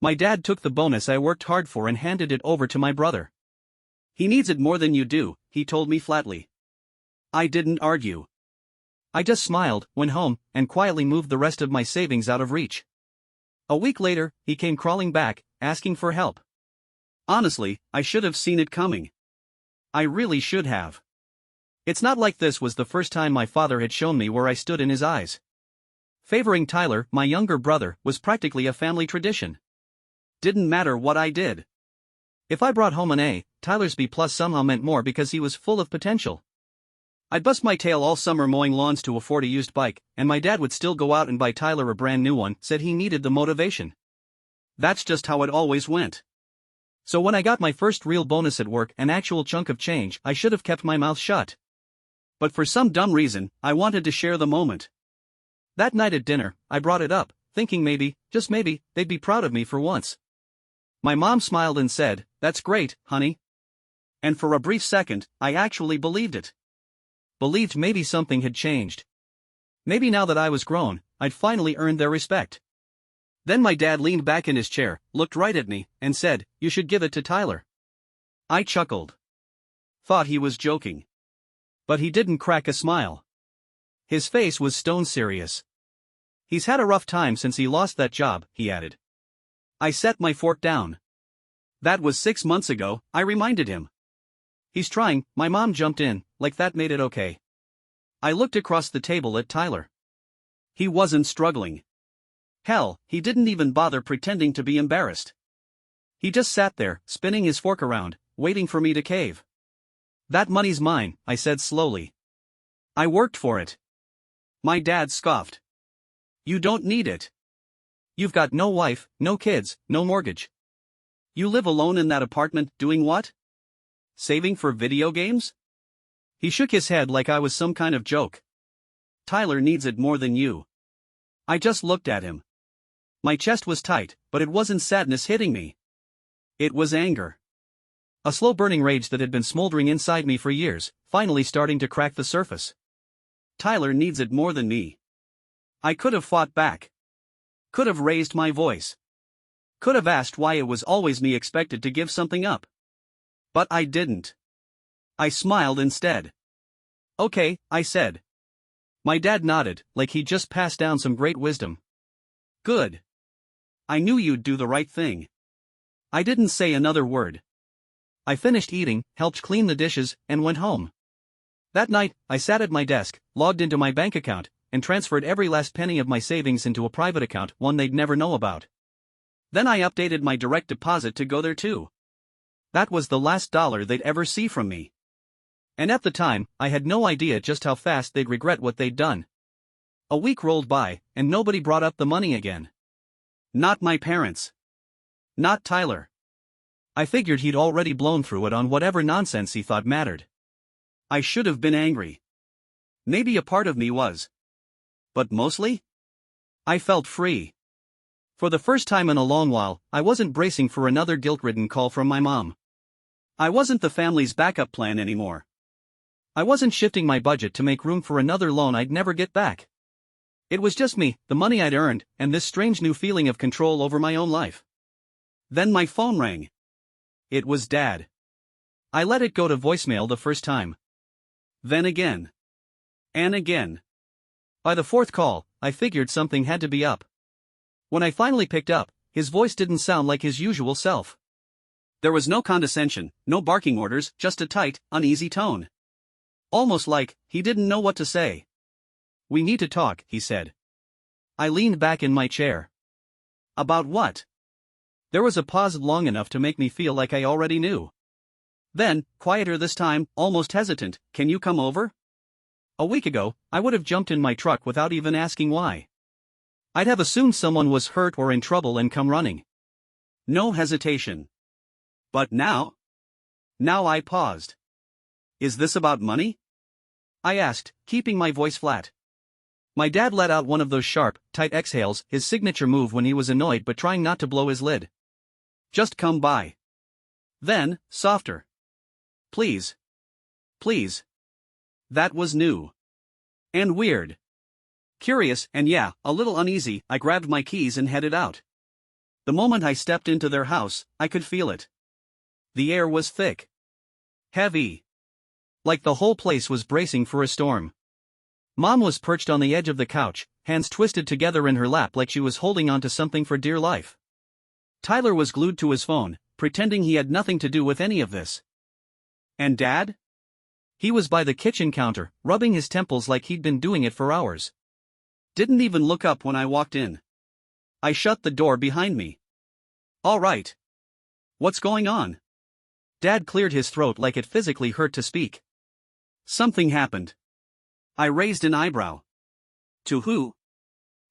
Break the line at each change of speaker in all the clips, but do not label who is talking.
My dad took the bonus I worked hard for and handed it over to my brother. He needs it more than you do, he told me flatly. I didn't argue. I just smiled, went home, and quietly moved the rest of my savings out of reach. A week later, he came crawling back, asking for help. Honestly, I should have seen it coming. I really should have. It's not like this was the first time my father had shown me where I stood in his eyes. Favoring Tyler, my younger brother, was practically a family tradition. Didn't matter what I did. If I brought home an A, Tyler's B+ somehow meant more because he was full of potential. I'd bust my tail all summer mowing lawns to afford a used bike, and my dad would still go out and buy Tyler a brand new one, said he needed the motivation. That's just how it always went. So when I got my first real bonus at work, an actual chunk of change, I should have kept my mouth shut. But for some dumb reason, I wanted to share the moment. That night at dinner, I brought it up, thinking maybe, just maybe, they'd be proud of me for once. My mom smiled and said, "That's great, honey." And for a brief second, I actually believed it. Believed maybe something had changed. Maybe now that I was grown, I'd finally earned their respect. Then my dad leaned back in his chair, looked right at me, and said, "You should give it to Tyler." I chuckled. Thought he was joking. But he didn't crack a smile. His face was stone serious. "He's had a rough time since he lost that job," he added. I set my fork down. "That was 6 months ago," I reminded him. "He's trying," my mom jumped in, like that made it okay. I looked across the table at Tyler. He wasn't struggling. Hell, he didn't even bother pretending to be embarrassed. He just sat there, spinning his fork around, waiting for me to cave. "That money's mine," I said slowly. "I worked for it." My dad scoffed. "You don't need it. You've got no wife, no kids, no mortgage. You live alone in that apartment, doing what? Saving for video games?" He shook his head like I was some kind of joke. "Tyler needs it more than you." I just looked at him. My chest was tight, but it wasn't sadness hitting me. It was anger. A slow-burning rage that had been smoldering inside me for years, finally starting to crack the surface. Tyler needs it more than me. I could have fought back. Could have raised my voice. Could have asked why it was always me expected to give something up. But I didn't. I smiled instead. "Okay," I said. My dad nodded, like he'd just passed down some great wisdom. "Good. I knew you'd do the right thing." I didn't say another word. I finished eating, helped clean the dishes, and went home. That night, I sat at my desk, logged into my bank account, and transferred every last penny of my savings into a private account, one they'd never know about. Then I updated my direct deposit to go there too. That was the last dollar they'd ever see from me. And at the time, I had no idea just how fast they'd regret what they'd done. A week rolled by, and nobody brought up the money again. Not my parents. Not Tyler. I figured he'd already blown through it on whatever nonsense he thought mattered. I should have been angry. Maybe a part of me was. But mostly? I felt free. For the first time in a long while, I wasn't bracing for another guilt-ridden call from my mom. I wasn't the family's backup plan anymore. I wasn't shifting my budget to make room for another loan I'd never get back. It was just me, the money I'd earned, and this strange new feeling of control over my own life. Then my phone rang. It was Dad. I let it go to voicemail the first time. Then again. And again. By the fourth call, I figured something had to be up. When I finally picked up, his voice didn't sound like his usual self. There was no condescension, no barking orders, just a tight, uneasy tone. Almost like he didn't know what to say. "We need to talk," he said. I leaned back in my chair. "About what?" There was a pause long enough to make me feel like I already knew. Then, quieter this time, almost hesitant, "Can you come over?" A week ago, I would have jumped in my truck without even asking why. I'd have assumed someone was hurt or in trouble and come running. No hesitation. But now? Now I paused. "Is this about money?" I asked, keeping my voice flat. My dad let out one of those sharp, tight exhales, his signature move when he was annoyed but trying not to blow his lid. "Just come by." Then, softer. "Please. Please." That was new. And weird. Curious, and yeah, a little uneasy, I grabbed my keys and headed out. The moment I stepped into their house, I could feel it. The air was thick. Heavy. Like the whole place was bracing for a storm. Mom was perched on the edge of the couch, hands twisted together in her lap like she was holding onto something for dear life. Tyler was glued to his phone, pretending he had nothing to do with any of this. And Dad? He was by the kitchen counter, rubbing his temples like he'd been doing it for hours. Didn't even look up when I walked in. I shut the door behind me. All right. What's going on? Dad cleared his throat like it physically hurt to speak. Something happened. I raised an eyebrow. To who?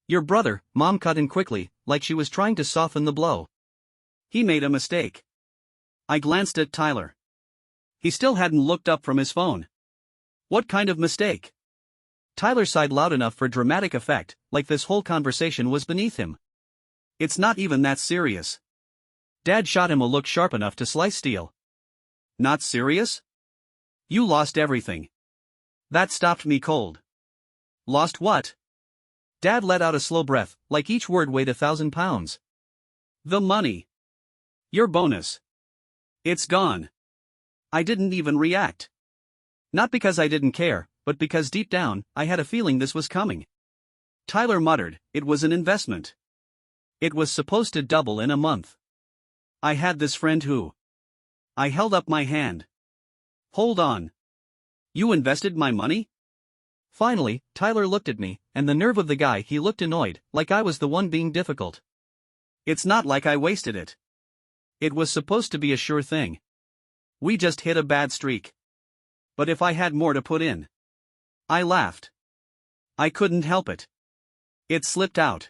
Your brother, Mom cut in quickly, like she was trying to soften the blow. He made a mistake. I glanced at Tyler. He still hadn't looked up from his phone. What kind of mistake? Tyler sighed loud enough for dramatic effect, like this whole conversation was beneath him. It's not even that serious. Dad shot him a look sharp enough to slice steel. Not serious? You lost everything. That stopped me cold. Lost what? Dad let out a slow breath, like each word weighed 1,000 pounds. The money. Your bonus. It's gone. I didn't even react. Not because I didn't care, but because deep down, I had a feeling this was coming. Tyler muttered, it was an investment. It was supposed to double in a month. I had this friend who. I held up my hand. Hold on. You invested my money? Finally, Tyler looked at me, and the nerve of the guy, he looked annoyed, like I was the one being difficult. It's not like I wasted it. It was supposed to be a sure thing. We just hit a bad streak. But if I had more to put in. I laughed. I couldn't help it. It slipped out.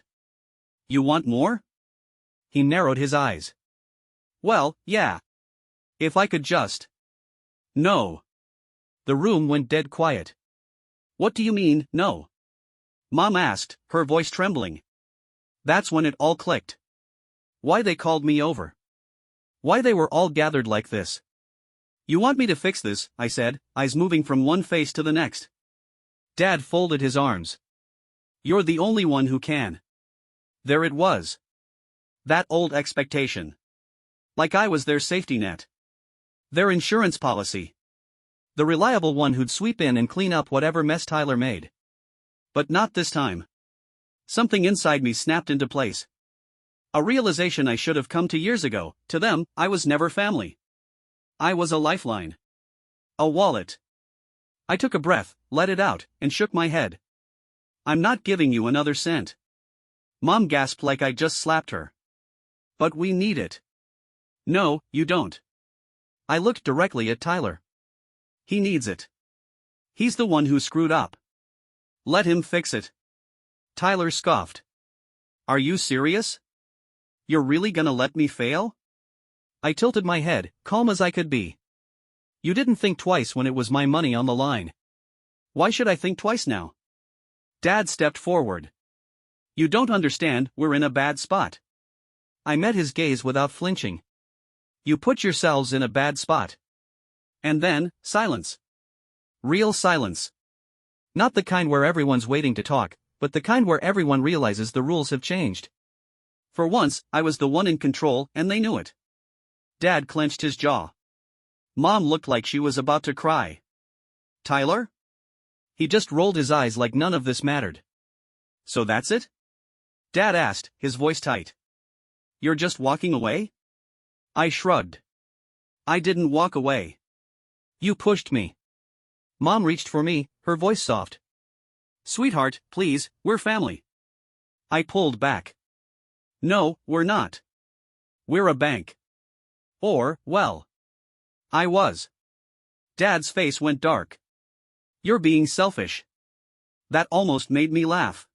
You want more? He narrowed his eyes. Well, yeah. If I could just. No. The room went dead quiet. What do you mean, no? Mom asked, her voice trembling. That's when it all clicked. Why they called me over. Why they were all gathered like this. You want me to fix this, I said, eyes moving from one face to the next. Dad folded his arms. You're the only one who can. There it was. That old expectation. Like I was their safety net. Their insurance policy. The reliable one who'd sweep in and clean up whatever mess Tyler made. But not this time. Something inside me snapped into place. A realization I should have come to years ago. To them, I was never family. I was a lifeline. A wallet. I took a breath, let it out, and shook my head. I'm not giving you another cent. Mom gasped like I just slapped her. But we need it. No, you don't. I looked directly at Tyler. He needs it. He's the one who screwed up. Let him fix it. Tyler scoffed. Are you serious? You're really gonna let me fail? I tilted my head, calm as I could be. You didn't think twice when it was my money on the line. Why should I think twice now? Dad stepped forward. You don't understand, we're in a bad spot. I met his gaze without flinching. You put yourselves in a bad spot. And then, silence. Real silence. Not the kind where everyone's waiting to talk, but the kind where everyone realizes the rules have changed. For once, I was the one in control, and they knew it. Dad clenched his jaw. Mom looked like she was about to cry. Tyler? He just rolled his eyes like none of this mattered. So that's it? Dad asked, his voice tight. You're just walking away? I shrugged. I didn't walk away. You pushed me. Mom reached for me, her voice soft. Sweetheart, please, we're family. I pulled back. No, we're not. We're a bank. Or, well. I was. Dad's face went dark. You're being selfish. That almost made me laugh.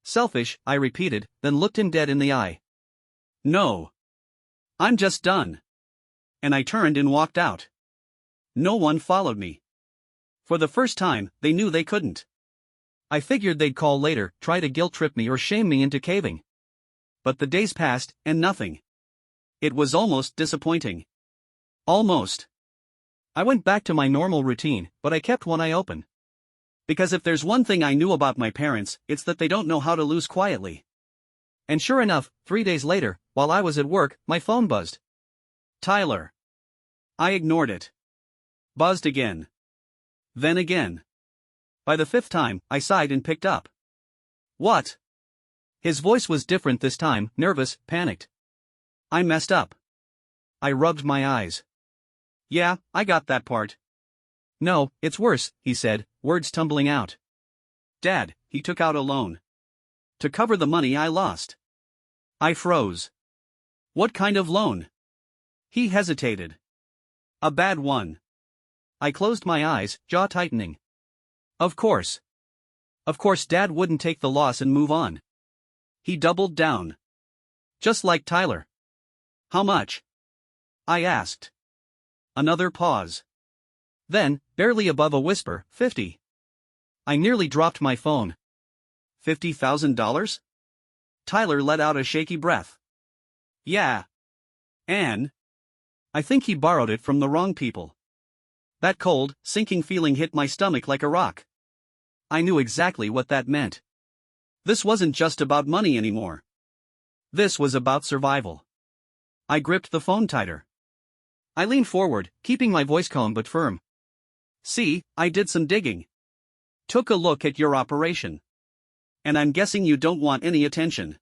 Selfish, I repeated, then looked him dead in the eye. No. I'm just done. And I turned and walked out. No one followed me. For the first time, they knew they couldn't. I figured they'd call later, try to guilt-trip me or shame me into caving. But the days passed, and nothing. It was almost disappointing. Almost. I went back to my normal routine, but I kept one eye open. Because if there's one thing I knew about my parents, it's that they don't know how to lose quietly. And sure enough, 3 days later, while I was at work, my phone buzzed. Tyler. I ignored it. Buzzed again. Then again. By the 5th time, I sighed and picked up. What? His voice was different this time, nervous, panicked. I messed up. I rubbed my eyes. Yeah, I got that part. No, it's worse, he said, words tumbling out. Dad, he took out a loan. To cover the money I lost. I froze. What kind of loan? He hesitated. A bad one. I closed my eyes, jaw tightening. Of course. Of course Dad wouldn't take the loss and move on. He doubled down. Just like Tyler. How much? I asked. Another pause. Then, barely above a whisper, 50. I nearly dropped my phone. $50,000? Tyler let out a shaky breath. Yeah. And? I think he borrowed it from the wrong people. That cold, sinking feeling hit my stomach like a rock. I knew exactly what that meant. This wasn't just about money anymore. This was about survival. I gripped the phone tighter. I leaned forward, keeping my voice calm but firm. See, I did some digging. Took a look at your operation. And I'm guessing you don't want any attention.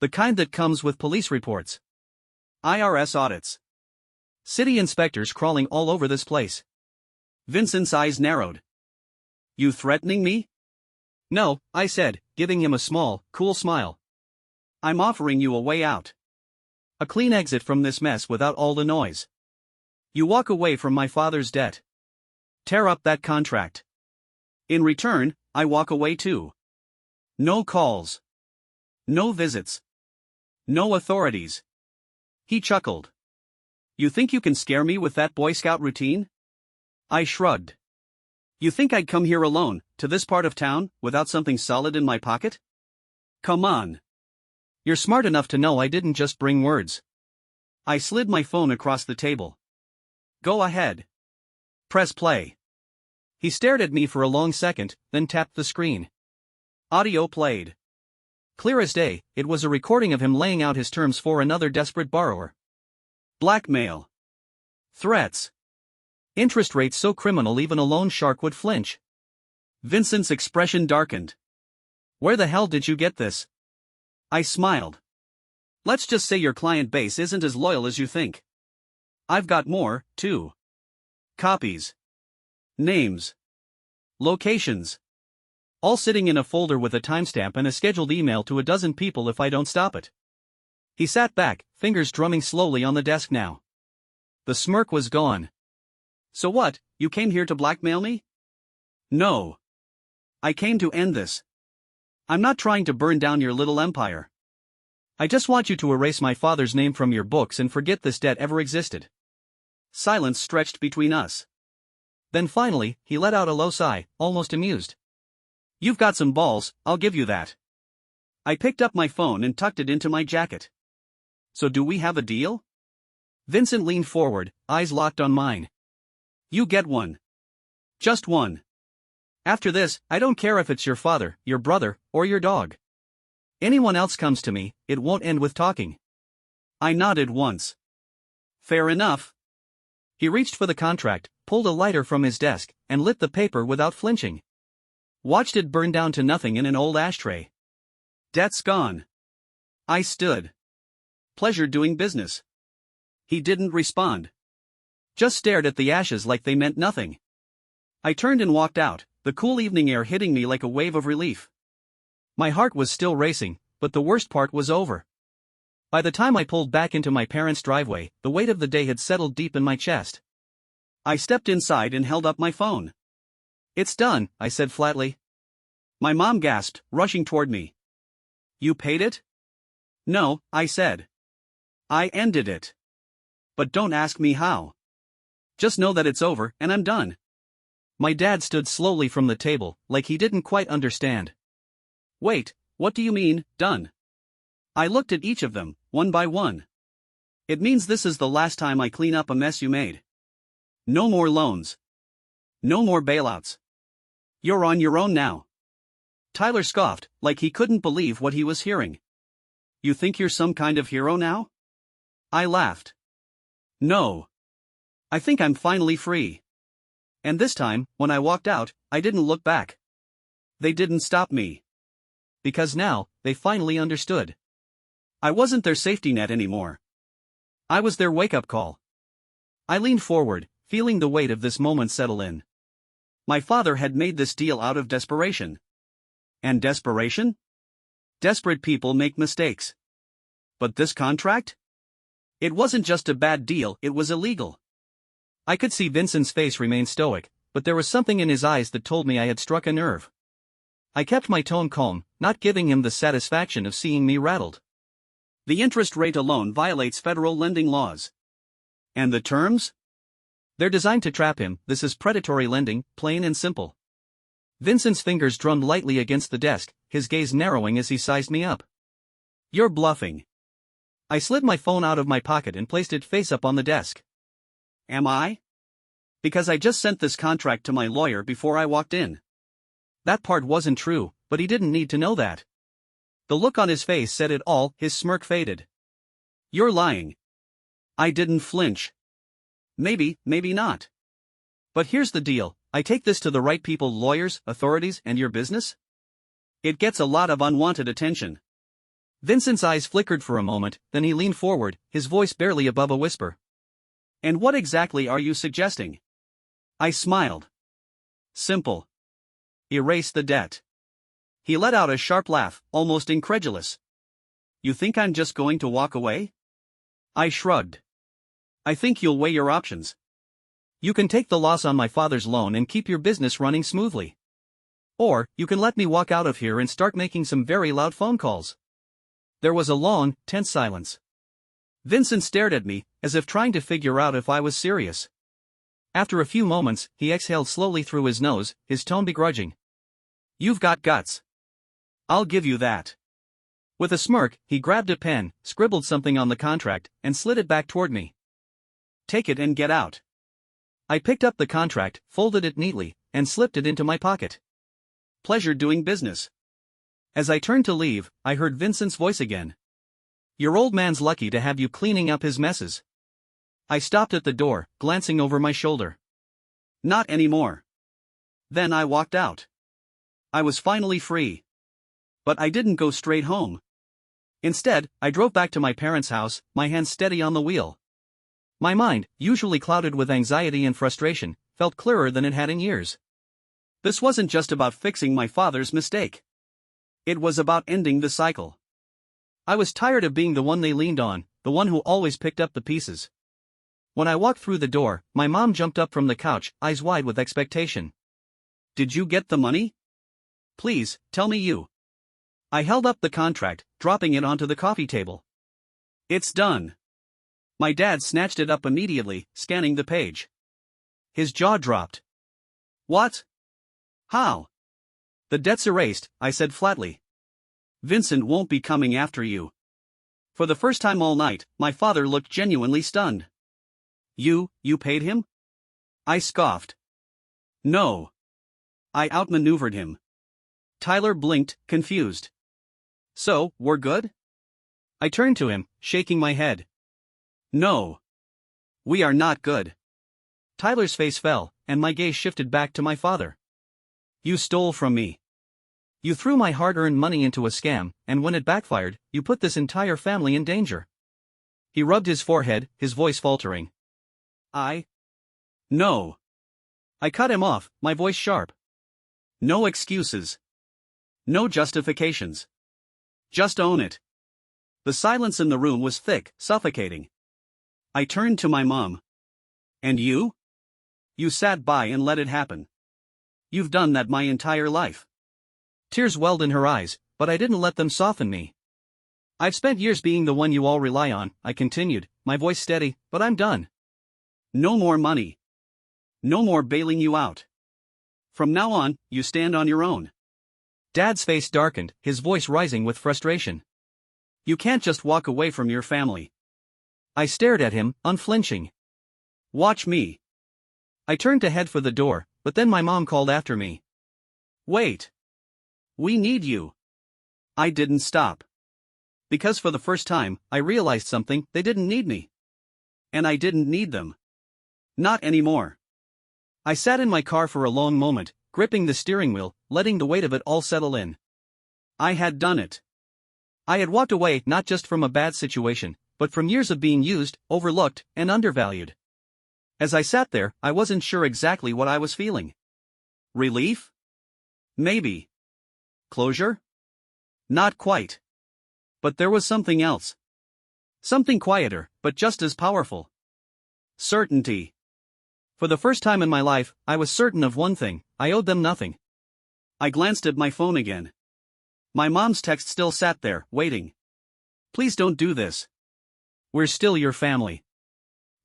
The kind that comes with police reports. IRS audits. City inspectors crawling all over this place. Vincent's eyes narrowed. You threatening me? No, I said, giving him a small, cool smile. I'm offering you a way out. A clean exit from this mess without all the noise. You walk away from my father's debt. Tear up that contract. In return, I walk away too. No calls. No visits. No authorities. He chuckled. You think you can scare me with that Boy Scout routine? I shrugged. You think I'd come here alone, to this part of town, without something solid in my pocket? Come on. You're smart enough to know I didn't just bring words. I slid my phone across the table. Go ahead. Press play. He stared at me for a long second, then tapped the screen. Audio played. Clear as day, it was a recording of him laying out his terms for another desperate borrower. Blackmail. Threats. Interest rates so criminal even a loan shark would flinch. Vincent's expression darkened. Where the hell did you get this? I smiled. Let's just say your client base isn't as loyal as you think. I've got more, too. Copies. Names. Locations. All sitting in a folder with a timestamp and a scheduled email to a dozen people if I don't stop it. He sat back, fingers drumming slowly on the desk now. The smirk was gone. So what, you came here to blackmail me? No. I came to end this. I'm not trying to burn down your little empire. I just want you to erase my father's name from your books and forget this debt ever existed. Silence stretched between us. Then finally, he let out a low sigh, almost amused. You've got some balls, I'll give you that. I picked up my phone and tucked it into my jacket. So do we have a deal? Vincent leaned forward, eyes locked on mine. You get one. Just one. After this, I don't care if it's your father, your brother, or your dog. Anyone else comes to me, it won't end with talking. I nodded once. Fair enough. He reached for the contract, pulled a lighter from his desk, and lit the paper without flinching. Watched it burn down to nothing in an old ashtray. Debt's gone. I stood. Pleasure doing business. He didn't respond. Just stared at the ashes like they meant nothing. I turned and walked out, the cool evening air hitting me like a wave of relief. My heart was still racing, but the worst part was over. By the time I pulled back into my parents' driveway, the weight of the day had settled deep in my chest. I stepped inside and held up my phone. It's done, I said flatly. My mom gasped, rushing toward me. You paid it? No, I said. I ended it. But don't ask me how. Just know that it's over and I'm done. My dad stood slowly from the table, like he didn't quite understand. Wait, what do you mean, done? I looked at each of them, one by one. It means this is the last time I clean up a mess you made. No more loans. No more bailouts. You're on your own now. Tyler scoffed, like he couldn't believe what he was hearing. You think you're some kind of hero now? I laughed. No. I think I'm finally free. And this time, when I walked out, I didn't look back. They didn't stop me. Because now, they finally understood. I wasn't their safety net anymore. I was their wake-up call. I leaned forward, feeling the weight of this moment settle in. My father had made this deal out of desperation. And desperation? Desperate people make mistakes. But this contract? It wasn't just a bad deal, it was illegal. I could see Vincent's face remain stoic, but there was something in his eyes that told me I had struck a nerve. I kept my tone calm, not giving him the satisfaction of seeing me rattled. The interest rate alone violates federal lending laws. And the terms? They're designed to trap him. This is predatory lending, plain and simple. Vincent's fingers drummed lightly against the desk, his gaze narrowing as he sized me up. You're bluffing. I slid my phone out of my pocket and placed it face up on the desk. Am I? Because I just sent this contract to my lawyer before I walked in. That part wasn't true, but he didn't need to know that. The look on his face said it all, his smirk faded. You're lying. I didn't flinch. Maybe, maybe not. But here's the deal, I take this to the right people, lawyers, authorities, and your business? It gets a lot of unwanted attention. Vincent's eyes flickered for a moment, then he leaned forward, his voice barely above a whisper. And what exactly are you suggesting? I smiled. Simple. Erase the debt. He let out a sharp laugh, almost incredulous. You think I'm just going to walk away? I shrugged. I think you'll weigh your options. You can take the loss on my father's loan and keep your business running smoothly. Or, you can let me walk out of here and start making some very loud phone calls. There was a long, tense silence. Vincent stared at me, as if trying to figure out if I was serious. After a few moments, he exhaled slowly through his nose, his tone begrudging. You've got guts. I'll give you that. With a smirk, he grabbed a pen, scribbled something on the contract, and slid it back toward me. Take it and get out. I picked up the contract, folded it neatly, and slipped it into my pocket. Pleasure doing business. As I turned to leave, I heard Vincent's voice again. Your old man's lucky to have you cleaning up his messes. I stopped at the door, glancing over my shoulder. Not anymore. Then I walked out. I was finally free. But I didn't go straight home. Instead, I drove back to my parents' house, my hands steady on the wheel. My mind, usually clouded with anxiety and frustration, felt clearer than it had in years. This wasn't just about fixing my father's mistake. It was about ending the cycle. I was tired of being the one they leaned on, the one who always picked up the pieces. When I walked through the door, my mom jumped up from the couch, eyes wide with expectation. Did you get the money? Please, tell me you. I held up the contract, dropping it onto the coffee table. It's done. My dad snatched it up immediately, scanning the page. His jaw dropped. What? How? The debt's erased, I said flatly. Vincent won't be coming after you. For the first time all night, my father looked genuinely stunned. You paid him? I scoffed. No. I outmaneuvered him. Tyler blinked, confused. So, we're good? I turned to him, shaking my head. No. We are not good. Tyler's face fell, and my gaze shifted back to my father. You stole from me. You threw my hard-earned money into a scam, and when it backfired, you put this entire family in danger. He rubbed his forehead, his voice faltering. No. I cut him off, my voice sharp. No excuses. No justifications. Just own it. The silence in the room was thick, suffocating. I turned to my mom. And you? You sat by and let it happen. You've done that my entire life. Tears welled in her eyes, but I didn't let them soften me. I've spent years being the one you all rely on, I continued, my voice steady, but I'm done. No more money. No more bailing you out. From now on, you stand on your own. Dad's face darkened, his voice rising with frustration. You can't just walk away from your family. I stared at him, unflinching. Watch me. I turned to head for the door, but then my mom called after me. Wait. We need you. I didn't stop. Because for the first time, I realized something: they didn't need me. And I didn't need them. Not anymore. I sat in my car for a long moment, gripping the steering wheel, letting the weight of it all settle in. I had done it. I had walked away not just from a bad situation, but from years of being used, overlooked, and undervalued. As I sat there, I wasn't sure exactly what I was feeling. Relief? Maybe. Closure? Not quite. But there was something else. Something quieter, but just as powerful. Certainty. For the first time in my life, I was certain of one thing: I owed them nothing. I glanced at my phone again. My mom's text still sat there, waiting. Please don't do this. We're still your family.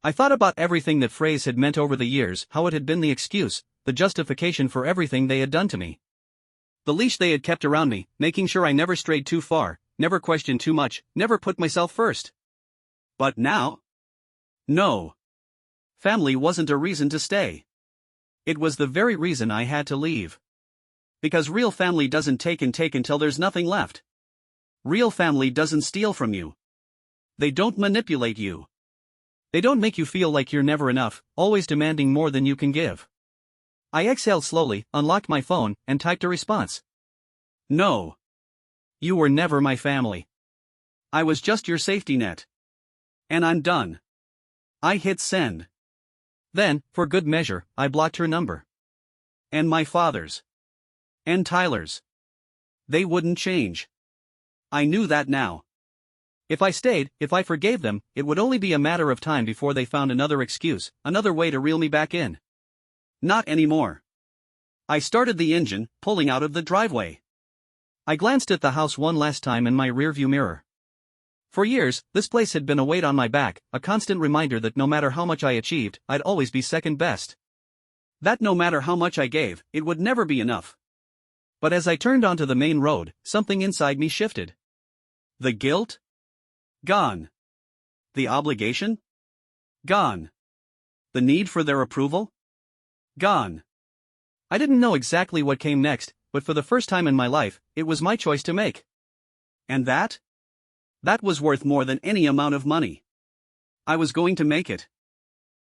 I thought about everything that phrase had meant over the years, how it had been the excuse, the justification for everything they had done to me. The leash they had kept around me, making sure I never strayed too far, never questioned too much, never put myself first. But now? No. Family wasn't a reason to stay. It was the very reason I had to leave. Because real family doesn't take and take until there's nothing left. Real family doesn't steal from you. They don't manipulate you. They don't make you feel like you're never enough, always demanding more than you can give. I exhaled slowly, unlocked my phone, and typed a response. No. You were never my family. I was just your safety net. And I'm done. I hit send. Then, for good measure, I blocked her number. And my father's. And Tyler's. They wouldn't change. I knew that now. If I stayed, if I forgave them, it would only be a matter of time before they found another excuse, another way to reel me back in. Not anymore. I started the engine, pulling out of the driveway. I glanced at the house one last time in my rearview mirror. For years, this place had been a weight on my back, a constant reminder that no matter how much I achieved, I'd always be second best. That no matter how much I gave, it would never be enough. But as I turned onto the main road, something inside me shifted. The guilt? Gone. The obligation? Gone. The need for their approval? Gone. I didn't know exactly what came next, but for the first time in my life, it was my choice to make. And that? That was worth more than any amount of money. I was going to make it.